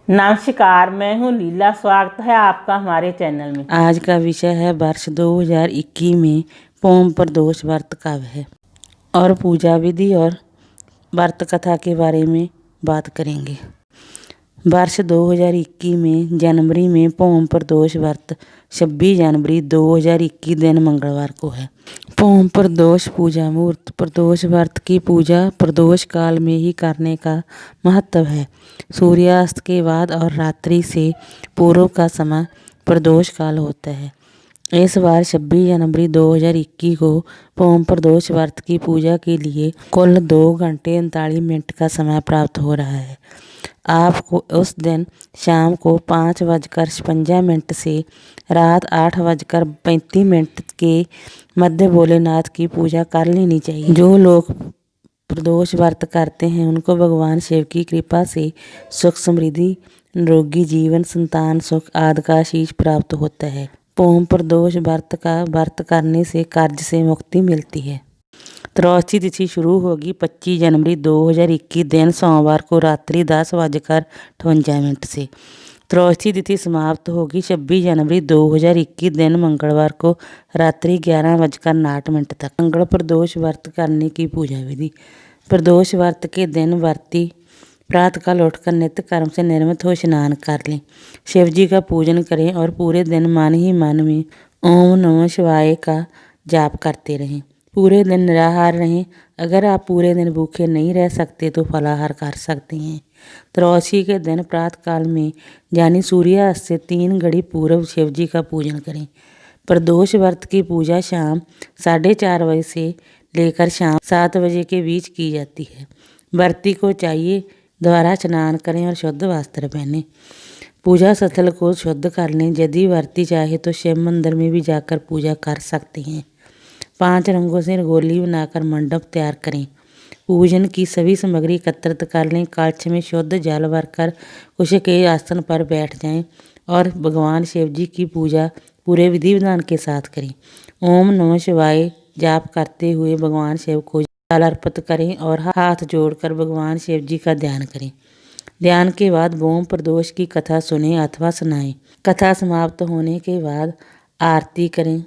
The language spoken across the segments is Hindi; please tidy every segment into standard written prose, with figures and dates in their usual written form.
नमस्कार, मैं हूँ लीला। स्वागत है आपका हमारे चैनल में। आज का विषय है वर्ष 2021 में पोम प्रदोष व्रत कब है और पूजा विधि और व्रत कथा के बारे में बात करेंगे। वर्ष 2021 में जनवरी में पोम प्रदोष व्रत 26 जनवरी 2021 दिन मंगलवार को है। पोम प्रदोष पूजा मुहूर्त। प्रदोष व्रत की पूजा प्रदोष काल में ही करने का महत्व है। सूर्यास्त के बाद और रात्रि से पूर्व का समय प्रदोष काल होता है। इस बार 26 जनवरी 2021 को पोम प्रदोष व्रत की पूजा के लिए कुल 2 घंटे 39 मिनट का समय प्राप्त हो रहा है। आपको उस दिन शाम को 5:56 से रात 8:35 के मध्य भोलेनाथ की पूजा कर लेनी चाहिए। जो लोग प्रदोष व्रत करते हैं उनको भगवान शिव की कृपा से सुख समृद्धि, निरोगी जीवन, संतान सुख आदि का आशीष प्राप्त होता है। पोम प्रदोष व्रत करने से कर्ज से मुक्ति मिलती है। त्रयोदशी तिथि शुरू होगी 25 जनवरी 2021 दिन सोमवार को रात्रि 10:58 से। त्रयोदशी तिथि समाप्त होगी 26 जनवरी 2021 दिन मंगलवार को रात्रि 11:08 तक। मंगल प्रदोष व्रत करने की पूजा विधि। प्रदोष व्रत के दिन व्रती प्रातःकाल उठकर नित्य कर्म से निर्मित हो स्नान कर लें, शिव जी का पूजन करें और पूरे दिन मन ही मन में ओम नमः शिवाय का जाप करते रहें। पूरे दिन निराहार रहें। अगर आप पूरे दिन भूखे नहीं रह सकते तो फलाहार कर सकते हैं। त्रयोदशी के दिन प्रातःकाल में यानी सूर्यास्त से 3 घड़ी पूर्व शिव जी का पूजन करें। प्रदोष व्रत की पूजा शाम 4:30 बजे से लेकर शाम 7 बजे के बीच की जाती है। व्रती को चाहिए दोबारा स्नान करें और शुद्ध वस्त्र पहनें। पूजा स्थल को शुद्ध कर लें। यदि व्रती चाहे तो शिव मंदिर में भी जाकर पूजा कर सकते हैं। 5 रंगों से रंगोली बनाकर मंडप तैयार करें। पूजन की सभी सामग्री एकत्रित कर लें। कलश में शुद्ध जल भरकर कुश के आसन पर बैठ जाएं और भगवान शिव जी की पूजा पूरे विधि विधान के साथ करें। ओम नमः शिवाय जाप करते हुए भगवान शिव को जल अर्पित करें और हाथ जोड़कर भगवान शिव जी का ध्यान करें। ध्यान के बाद पोम प्रदोष की कथा सुनें अथवा सुनाएं। कथा समाप्त होने के बाद आरती करें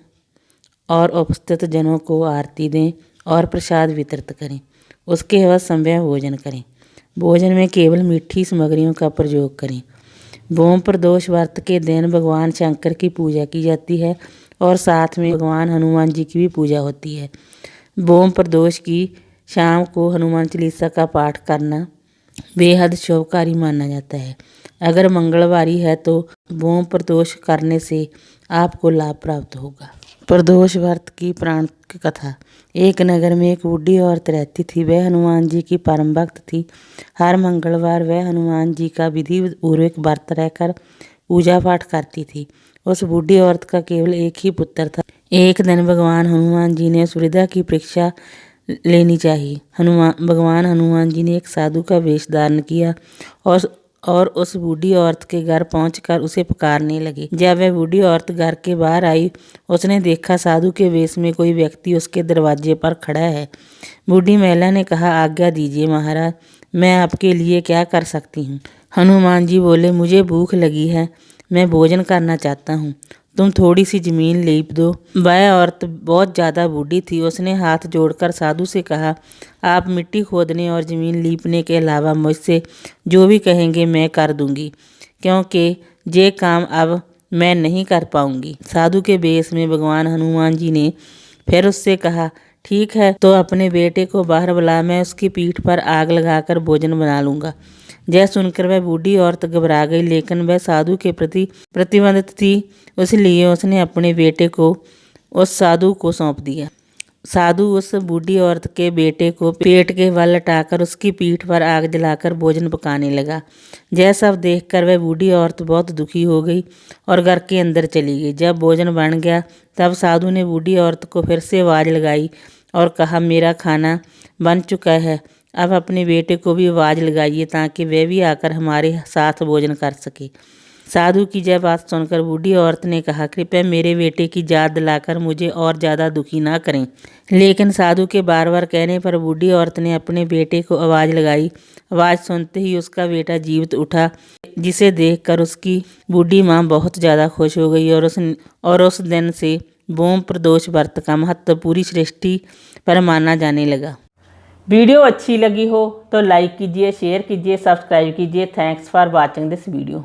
और उपस्थित जनों को आरती दें और प्रसाद वितरित करें। उसके बाद संध्या भोजन करें। भोजन में केवल मीठी सामग्रियों का प्रयोग करें। पोम प्रदोष व्रत के दिन भगवान शंकर की पूजा की जाती है और साथ में भगवान हनुमान जी की भी पूजा होती है। पोम प्रदोष की शाम को हनुमान चालीसा का पाठ करना बेहद शुभकारी माना जाता है। अगर मंगलवारी है तो पोम प्रदोष करने से आपको लाभ प्राप्त होगा। प्रदोष व्रत की प्राण कथा। एक नगर में एक बूढ़ी औरत रहती थी। वह हनुमान जी की परम भक्त थी। हर मंगलवार वह हनुमान जी का विधि पूर्वक व्रत रहकर पूजा पाठ करती थी। उस बूढ़ी औरत का केवल एक ही पुत्र था। एक दिन भगवान हनुमान जी ने सुविधा की परीक्षा लेनी चाहिए। भगवान हनुमान जी ने एक साधु का वेश धारण किया और उस बूढ़ी औरत के घर पहुंचकर उसे पुकारने लगे। जब वह बूढ़ी औरत घर के बाहर आई, उसने देखा साधु के वेश में कोई व्यक्ति उसके दरवाजे पर खड़ा है। बूढ़ी महिला ने कहा, आज्ञा दीजिए महाराज, मैं आपके लिए क्या कर सकती हूँ। हनुमान जी बोले, मुझे भूख लगी है, मैं भोजन करना चाहता हूँ, तुम थोड़ी सी जमीन लीप दो। वह औरत बहुत ज़्यादा बूढ़ी थी। उसने हाथ जोड़कर साधु से कहा, आप मिट्टी खोदने और ज़मीन लीपने के अलावा मुझसे जो भी कहेंगे मैं कर दूंगी, क्योंकि ये काम अब मैं नहीं कर पाऊंगी। साधु के वेश में भगवान हनुमान जी ने फिर उससे कहा, ठीक है तो अपने बेटे को बाहर बुला, मैं उसकी पीठ पर आग लगाकर भोजन बना लूँगा। यह सुनकर वह बूढ़ी औरत घबरा गई, लेकिन वह साधु के प्रति प्रतिबद्ध थी, इसलिए उसने अपने बेटे को उस साधु को सौंप दिया। साधु उस बूढ़ी औरत के बेटे को पेट के बल लटाकर उसकी पीठ पर आग जलाकर भोजन पकाने लगा। यह सब देखकर वह बूढ़ी औरत बहुत दुखी हो गई और घर के अंदर चली गई। जब भोजन बन गया तब साधु ने बूढ़ी औरत को फिर से आवाज़ लगाई और कहा, मेरा खाना बन चुका है, अब अपने बेटे को भी आवाज़ लगाइए ताकि वह भी आकर हमारे साथ भोजन कर सके। साधु की यह बात सुनकर बूढ़ी औरत ने कहा, कृपया मेरे बेटे की याद दिलाकर मुझे और ज़्यादा दुखी ना करें। लेकिन साधु के बार बार कहने पर बूढ़ी औरत ने अपने बेटे को आवाज़ लगाई। आवाज़ सुनते ही उसका बेटा जीवित उठा, जिसे देखकर उसकी बूढ़ी माँ बहुत ज़्यादा खुश हो गई और उस दिन से बोम प्रदोष व्रत का महत्व पूरी सृष्टि पर माना जाने लगा। वीडियो अच्छी लगी हो तो लाइक कीजिए, शेयर कीजिए, सब्सक्राइब कीजिए। Thanks for watching this video.